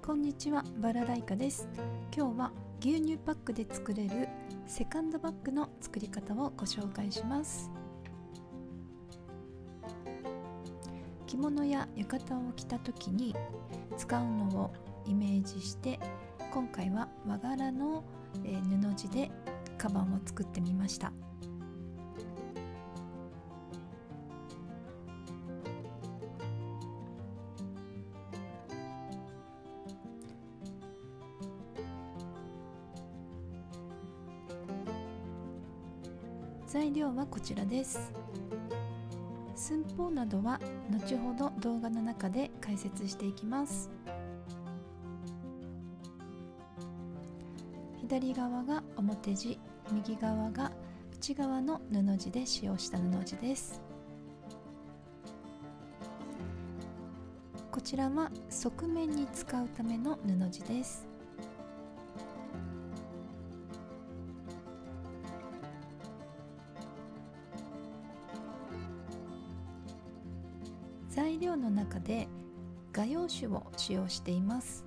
こんにちは、バラライカです。今日は牛乳パックで作れるセカンドバッグの作り方をご紹介します。着物や浴衣を着た時に使うのをイメージして、今回は和柄の布地でカバンを作ってみました。材料はこちらです。寸法などは後ほど動画の中で解説していきます。左側が表地、右側が内側の布地で使用した布地です。こちらは側面に使うための布地です。材料の中で画用紙を使用しています。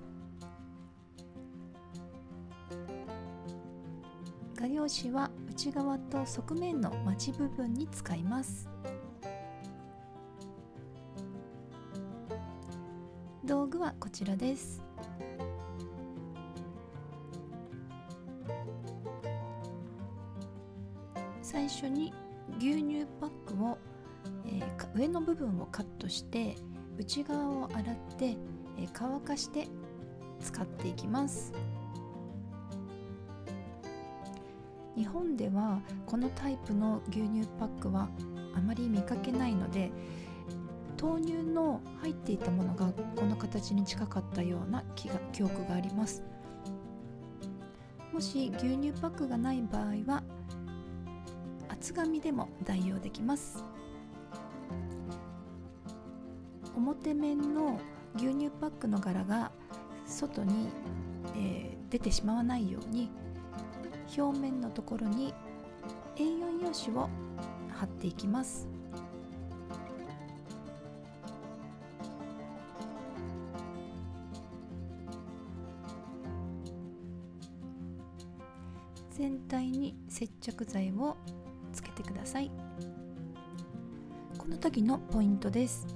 画用紙は内側と側面のまち部分に使います。道具はこちらです。最初に牛乳パックを上の部分をカットして内側を洗って乾かして使っていきます。日本ではこのタイプの牛乳パックはあまり見かけないので、豆乳の入っていたものがこの形に近かったような記憶があります。もし牛乳パックがない場合は厚紙でも代用できます。表面の牛乳パックの柄が外に、出てしまわないように表面のところに A4 用紙を貼っていきます。全体に接着剤をつけてください。この時のポイントです。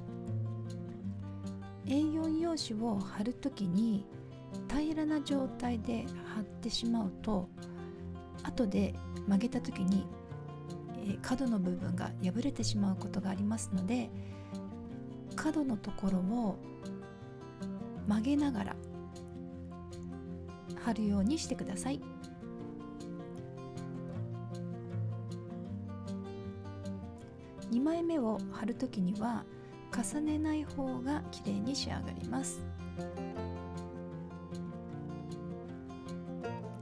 A4 用紙を貼るときに平らな状態で貼ってしまうと、後で曲げたときに角の部分が破れてしまうことがありますので、角のところを曲げながら貼るようにしてください。2枚目を貼るときには重ねない方がきれいに仕上がります。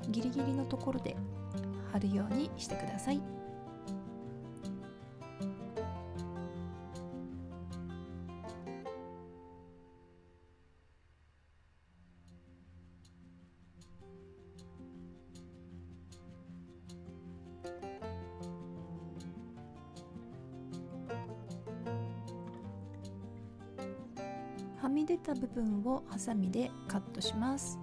ギリギリのところで貼るようにしてください。はみ出た部分をハサミでカットします。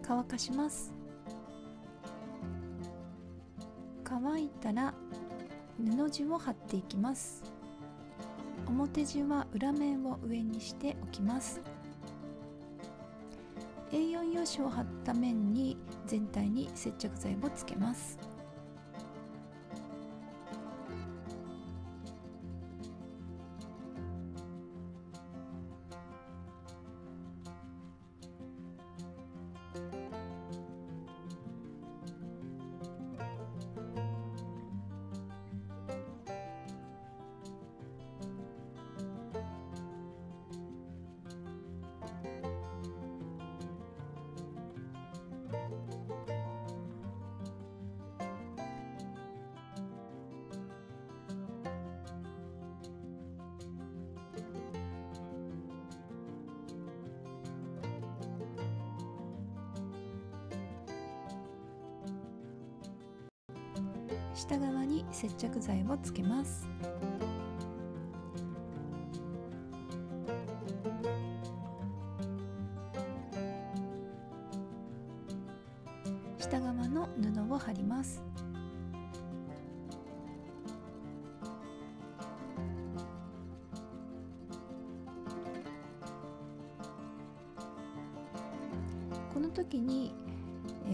乾かします。乾いたら布地を貼っていきます。表地は裏面を上にしておきます。 A4 用紙を貼った面に全体に接着剤をつけます。下側に接着剤をつけます。下側の布を貼ります。この時に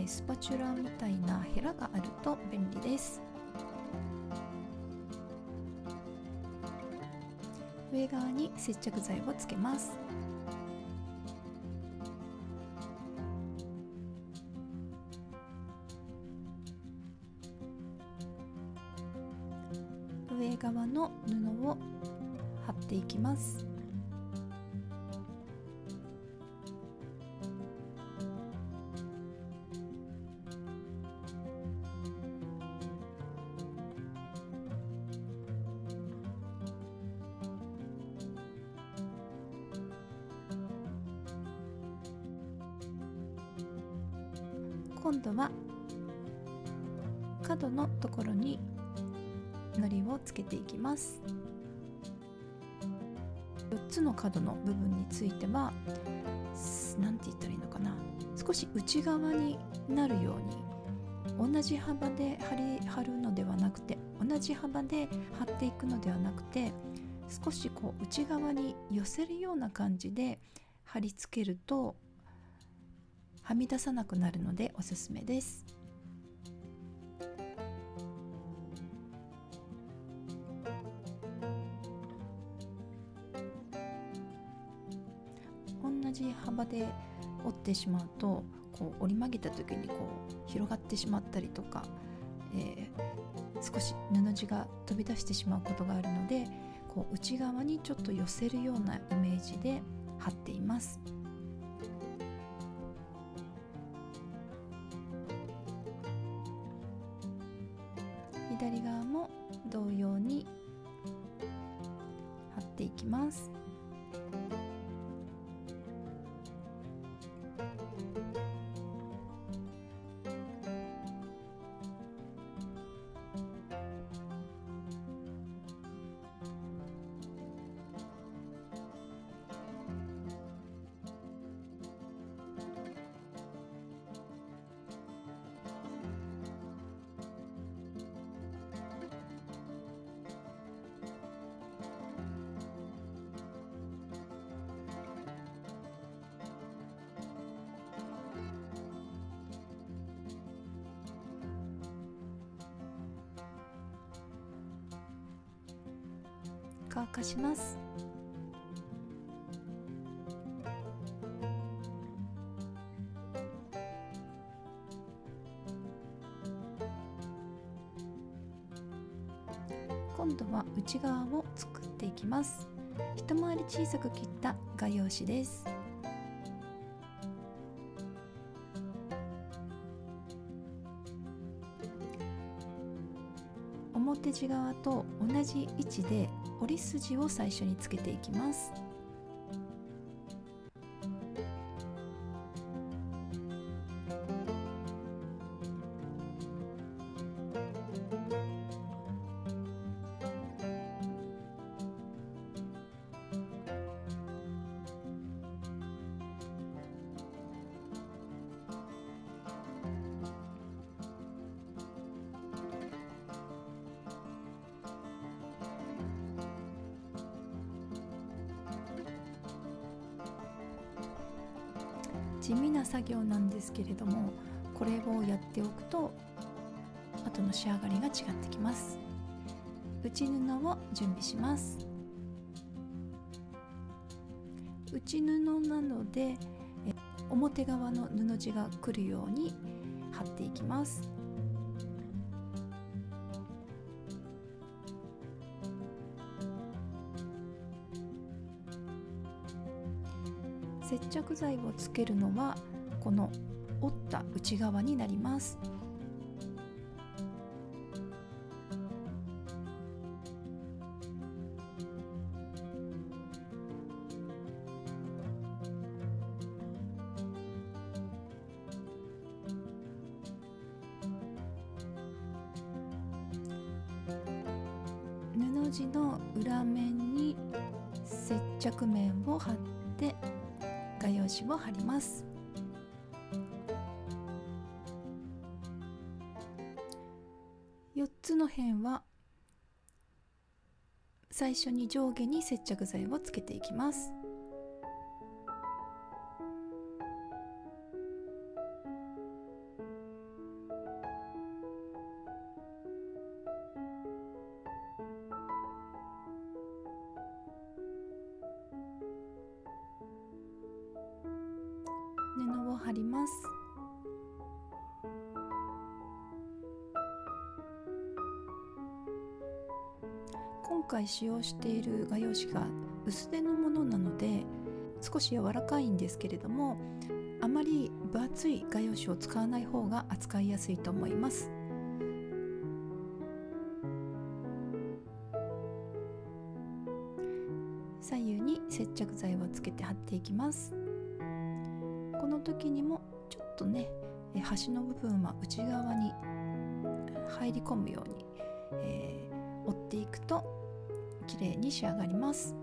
スパチュラみたいなヘラがあると便利です。上側に接着剤をつけます。上側の布を貼っていきます。今度は角のところに糊をつけていきます。4つの角の部分については何て言ったらいいのかな、少し内側になるように同じ幅で貼るのではなくて、同じ幅で貼っていくのではなくて、少しこう内側に寄せるような感じで貼り付けるとはみ出さなくなるのでおすすめです。同じ幅で折ってしまうとこう折り曲げた時にこう広がってしまったりとか、少し布地が飛び出してしまうことがあるので、こう内側にちょっと寄せるようなイメージで貼っています。左側も同様に貼っていきます。乾かします。今度は内側を作っていきます。一回り小さく切った画用紙です。表地側と同じ位置で折り筋を最初につけていきます。地味な作業なんですけれども、これをやっておくと後の仕上がりが違ってきます。内布を準備します。内布なので表側の布地が来るように貼っていきます。接着剤をつけるのはこの折った内側になります。字の裏面に接着面を貼って画用紙を貼ります。4つの辺は最初に上下に接着剤をつけていきます。布を貼ります。今回使用している画用紙が薄手のものなので少し柔らかいんですけれども、あまり分厚い画用紙を使わない方が扱いやすいと思います。左右に接着剤をつけて貼っていきます。この時にもちょっとね、端の部分は内側に入り込むように、折っていくと綺麗に仕上がります。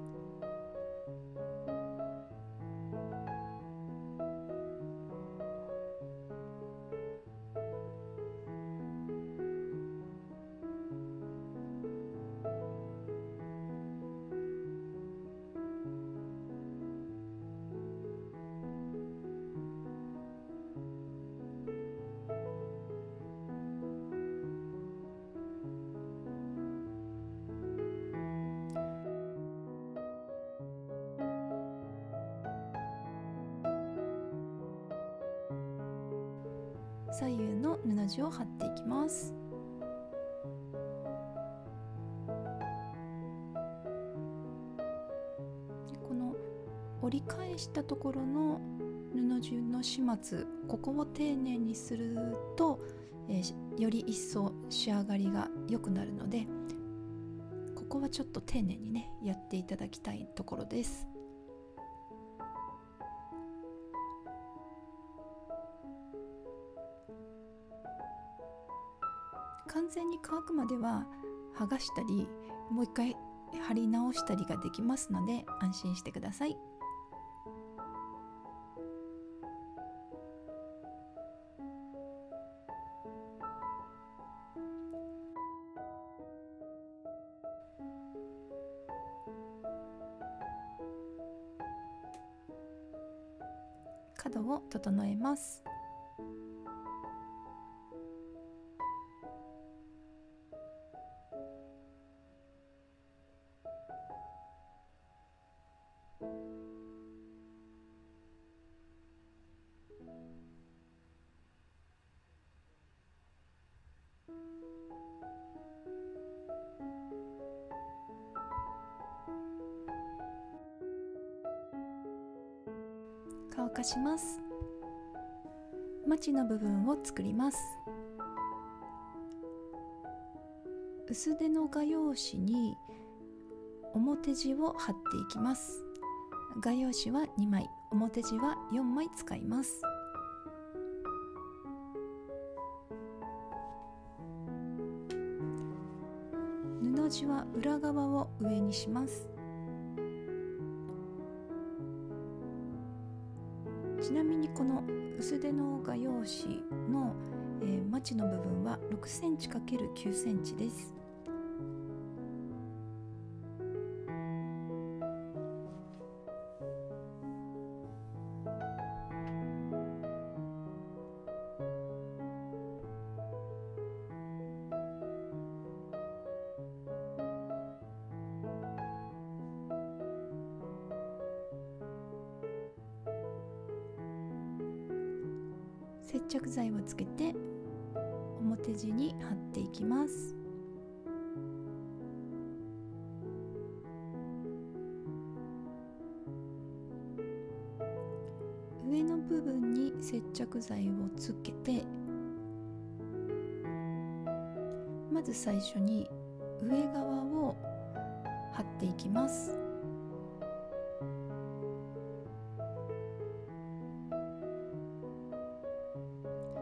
左右の布地を貼っていきます。この折り返したところの布地の始末、ここを丁寧にすると、より一層仕上がりが良くなるので、ここはちょっと丁寧にねやっていただきたいところです。完全に乾くまでは剥がしたりもう一回貼り直したりができますので安心してください。角を整えます。乾かします。まちの部分を作ります。薄手の画用紙に表地を貼っていきます。画用紙は2枚、表地は4枚使います。布地は裏側を上にします。ちなみにこの薄手の画用紙の、まちの部分は6センチ ×9 センチです。接着剤をつけて表地に貼っていきます。上の部分に接着剤をつけて、まず最初に上側を貼っていきます。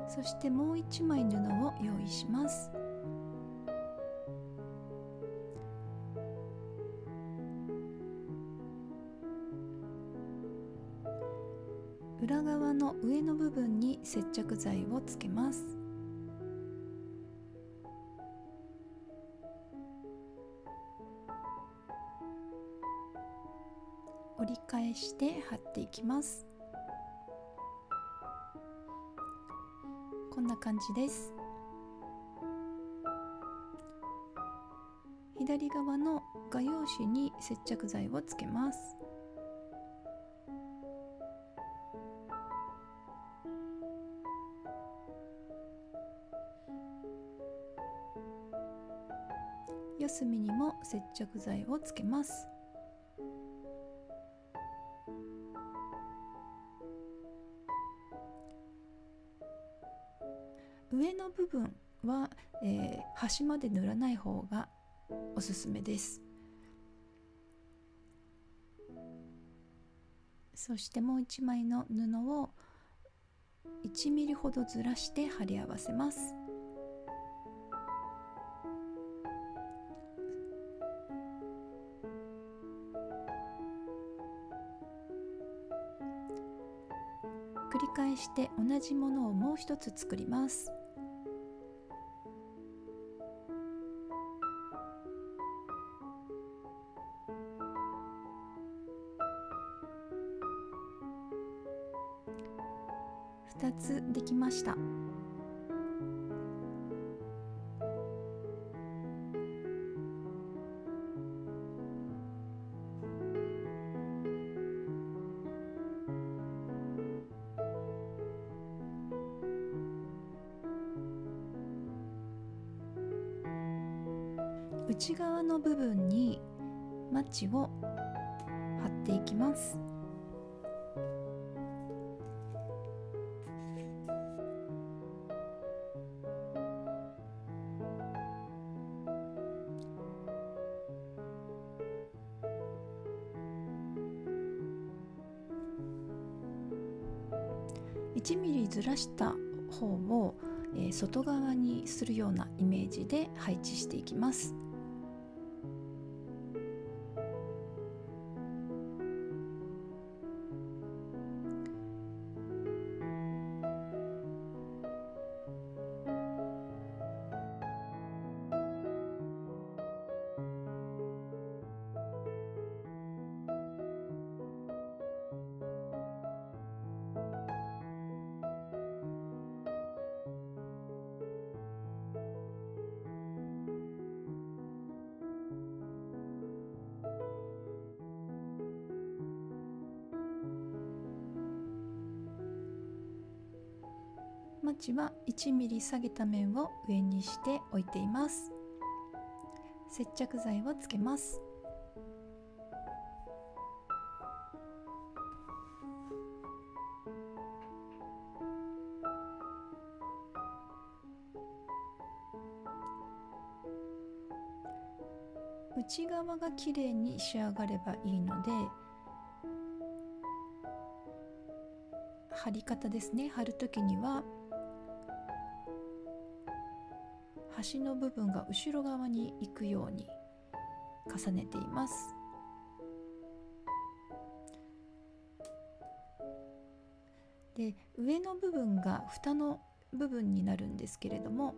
そしてもう1枚布を用意します。裏側の上の部分に接着剤をつけます。折り返して貼っていきます。こんな感じです。左側の画用紙に接着剤をつけます。四隅にも接着剤をつけます。上の部分は、端まで塗らない方がおすすめです。そしてもう一枚の布を1ミリほどずらして貼り合わせます。繰り返して同じものをもう一つ作ります。2つできました。内側の部分にマチを貼っていきます。1ミリずらした方を、外側にするようなイメージで配置していきます。マチは1ミリ下げた面を上にして置いています。接着剤をつけます。内側がきれいに仕上がればいいので、貼り方ですね。貼るときには端の部分が後ろ側に行くように重ねています。で、上の部分が蓋の部分になるんですけれども、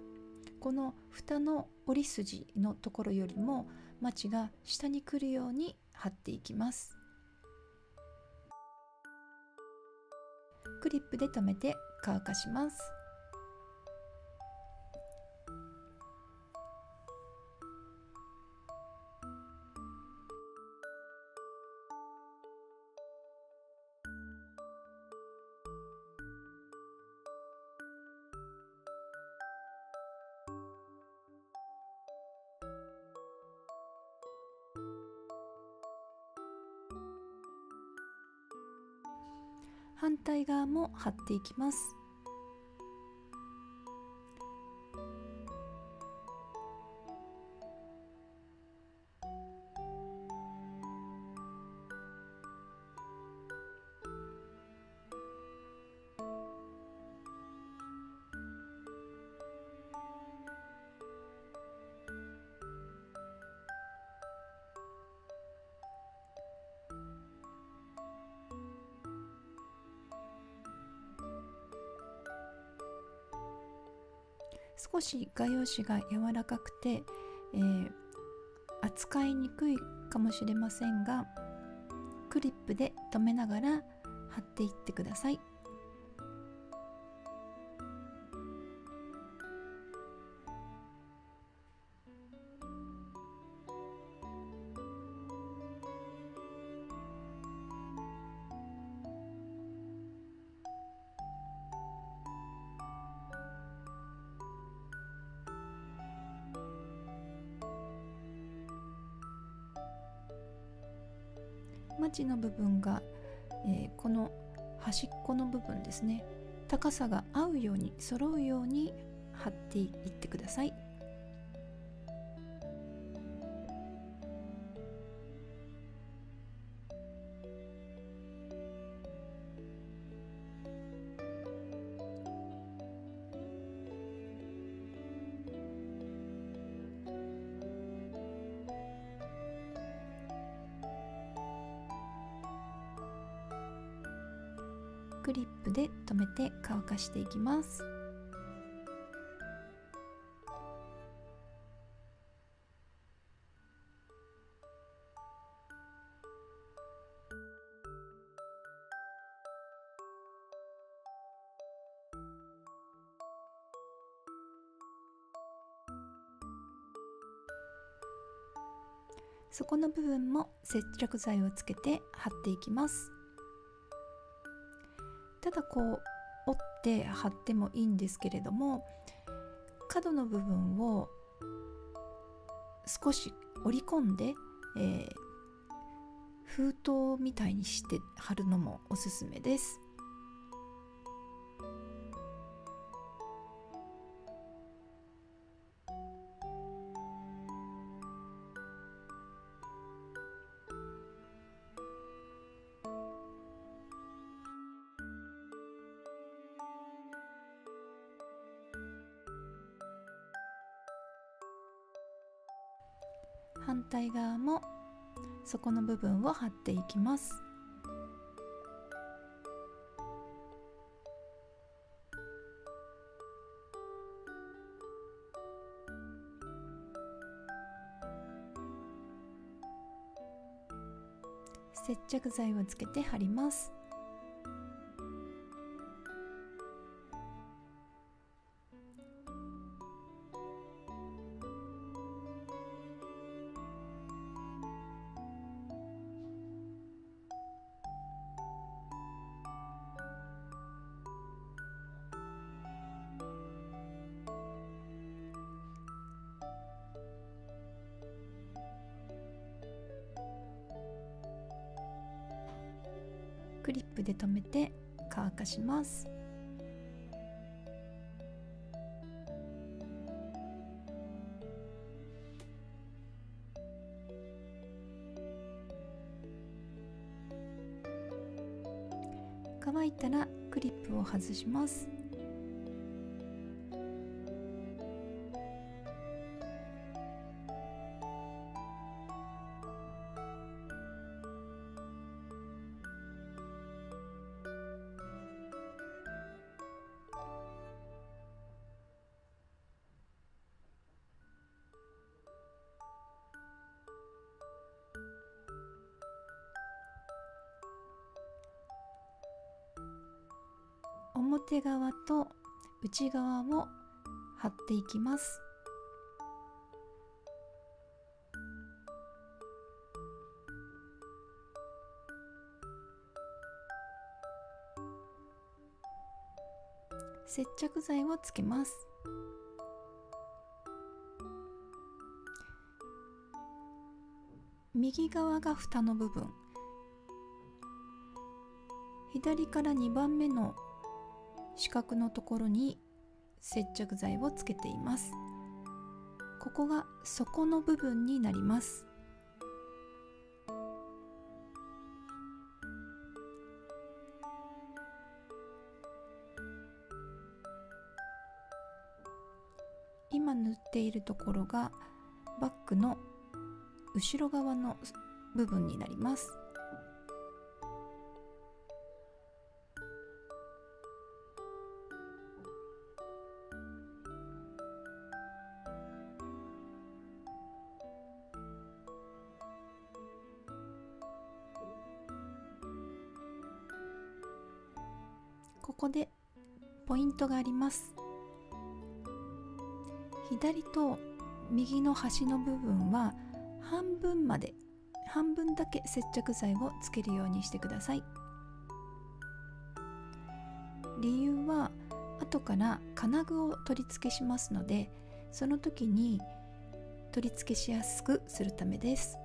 この蓋の折り筋のところよりもマチが下に来るように貼っていきます。クリップで留めて乾かします。反対側も貼っていきます。少し画用紙が柔らかくて、扱いにくいかもしれませんが、クリップで留めながら貼っていってください。まちの部分が、この端っこの部分ですね、高さが合うように揃うように貼っていってください。クリップで留めて乾かしていきます。底の部分も接着剤をつけて貼っていきます。ただこう折って貼ってもいいんですけれども、角の部分を少し折り込んで、封筒みたいにして貼るのもおすすめです。反対側も底の部分を貼っていきます。接着剤をつけて貼ります。クリップで留めて乾かします。乾いたらクリップを外します。表側と内側を貼っていきます。接着剤をつけます。右側が蓋の部分、左から2番目の四角のところに接着剤をつけています。ここが底の部分になります。今塗っているところがバッグの後ろ側の部分になります。ここでポイントがあります。左と右の端の部分は半分だけ接着剤をつけるようにしてください。理由は後から金具を取り付けしますので、その時に取り付けしやすくするためです。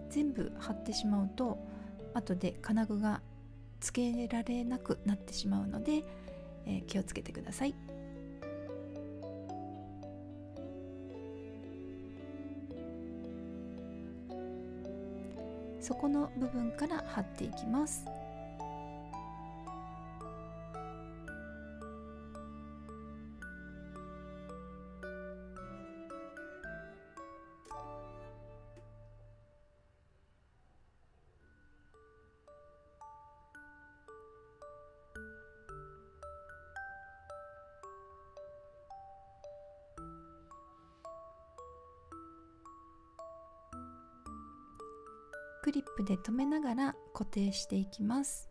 全部貼ってしまうと後で金具がつけられなくなってしまうので、気をつけてください。底の部分から貼っていきます。クリップで留めながら固定していきます。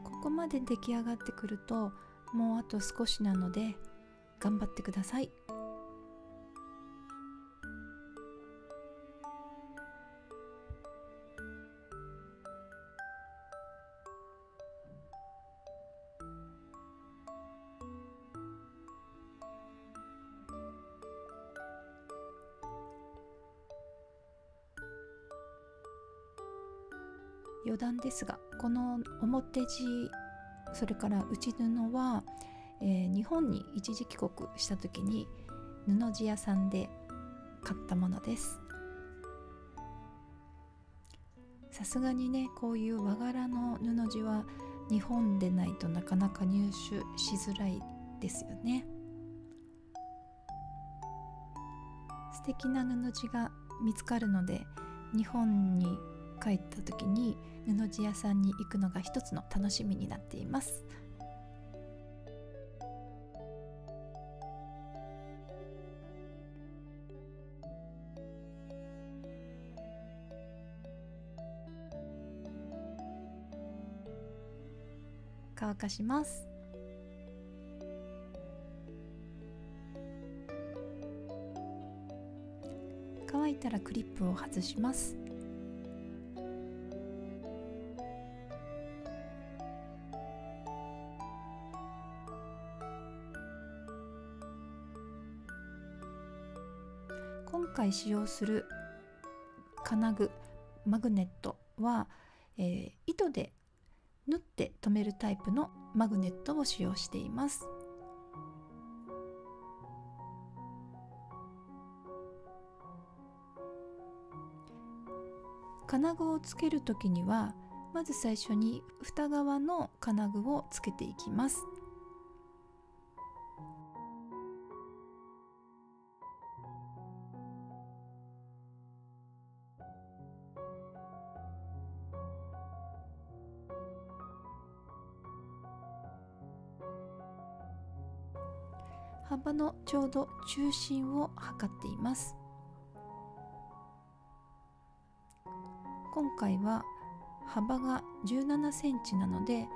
ここまで出来上がってくるともうあと少しなので頑張ってください。余談ですが、この表地それから内布は、日本に一時帰国した時に布地屋さんで買ったものです。さすがにね、こういう和柄の布地は日本でないとなかなか入手しづらいですよね。素敵な布地が見つかるので、日本に帰った時に布地屋さんに行くのが一つの楽しみになっています。乾かします。乾いたらクリップを外します。今回使用する金具マグネットは、糸で縫って留めるタイプのマグネットを使用しています。金具をつけるときにはまず最初に蓋側の金具をつけていきます。幅のちょうど中心を測っています。今回は幅が17センチなので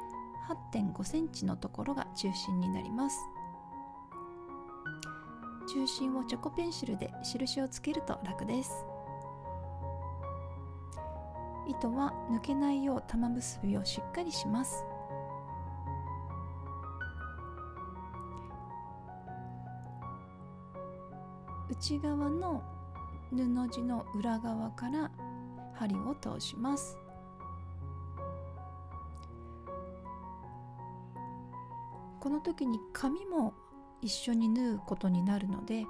8.5 センチのところが中心になります。中心をチョコペンシルで印をつけると楽です。糸は抜けないよう玉結びをしっかりします。内側の布地の裏側から針を通します。この時に紙も一緒に縫うことになるので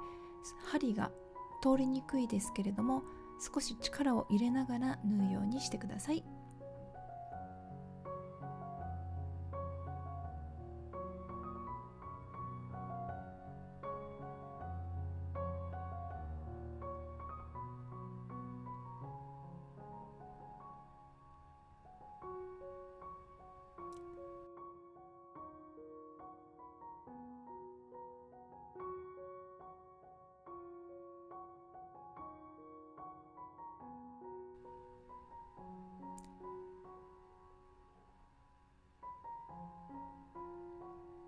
針が通りにくいですけれども、少し力を入れながら縫うようにしてください。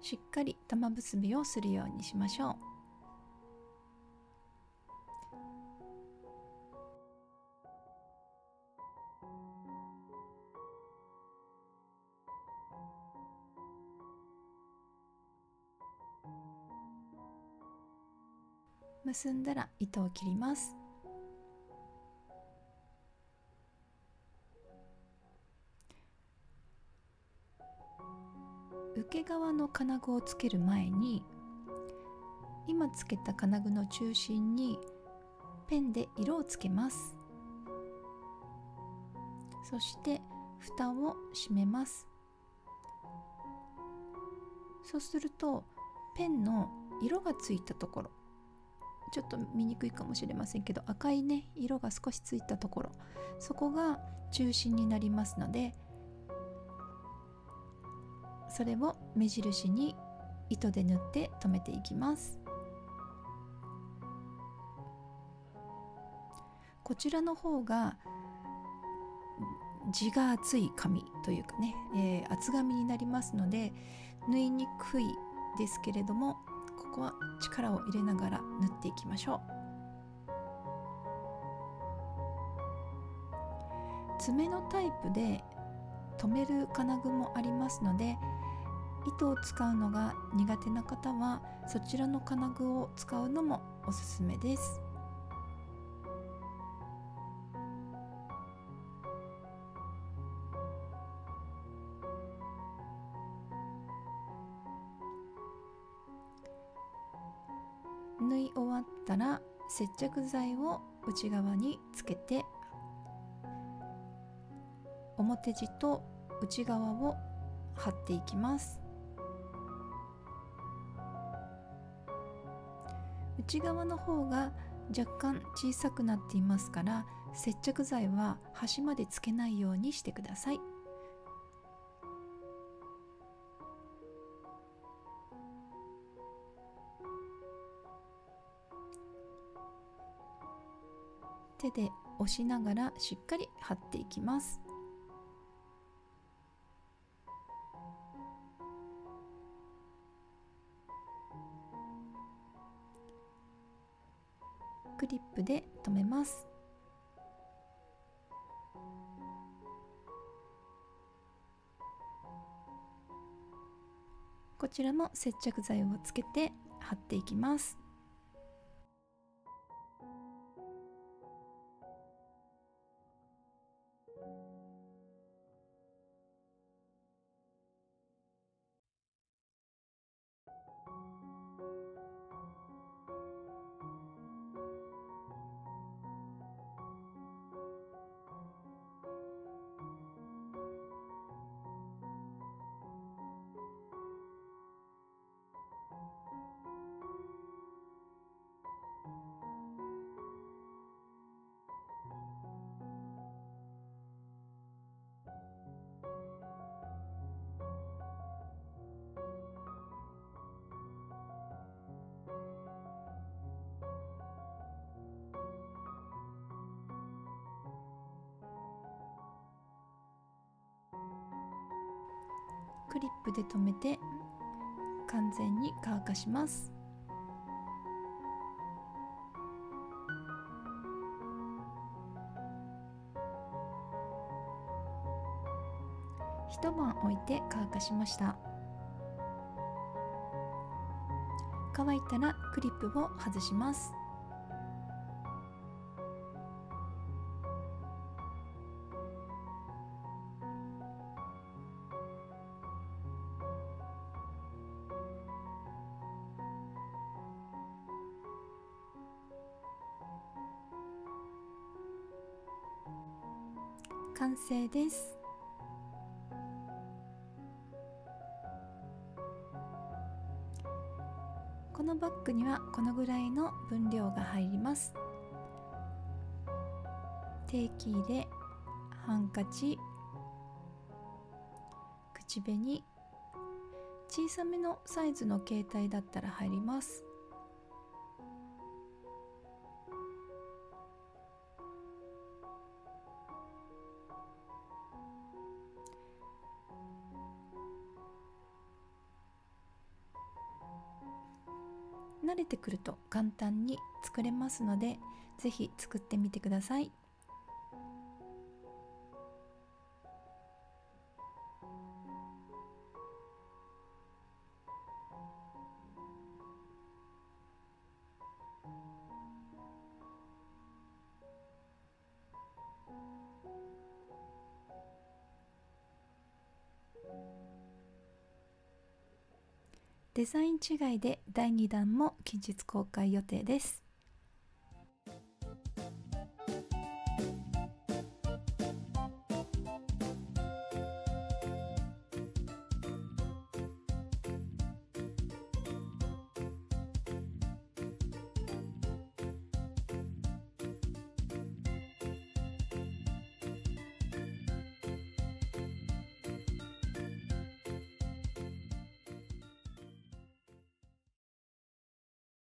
しっかり玉結びをするようにしましょう。結んだら糸を切ります。受け側の金具をつける前に、今つけた金具の中心にペンで色をつけます。そして蓋を閉めます。そうするとペンの色がついたところ、ちょっと見にくいかもしれませんけど、赤いね色が少しついたところ、そこが中心になりますので、それを目印に糸で縫って留めていきます。こちらの方が地が厚い紙というかね、厚紙になりますので縫いにくいですけれども、ここは力を入れながら縫っていきましょう。爪のタイプで留める金具もありますので、糸を使うのが苦手な方はそちらの金具を使うのもおすすめです。縫い終わったら接着剤を内側につけて、表地と内側を貼っていきます。内側の方が若干小さくなっていますから、接着剤は端までつけないようにしてください。手で押しながらしっかり貼っていきます。クリップで留めます。こちらも接着剤をつけて貼っていきます。クリップで留めて完全に乾かします。一晩置いて乾かしました。乾いたらクリップを外します。完成です。このバッグにはこのぐらいの分量が入ります。定期入れ、ハンカチ、口紅、小さめのサイズの携帯だったら入ります。慣れてくると簡単に作れますので、ぜひ作ってみてください。デザイン違いで第2弾も近日公開予定です。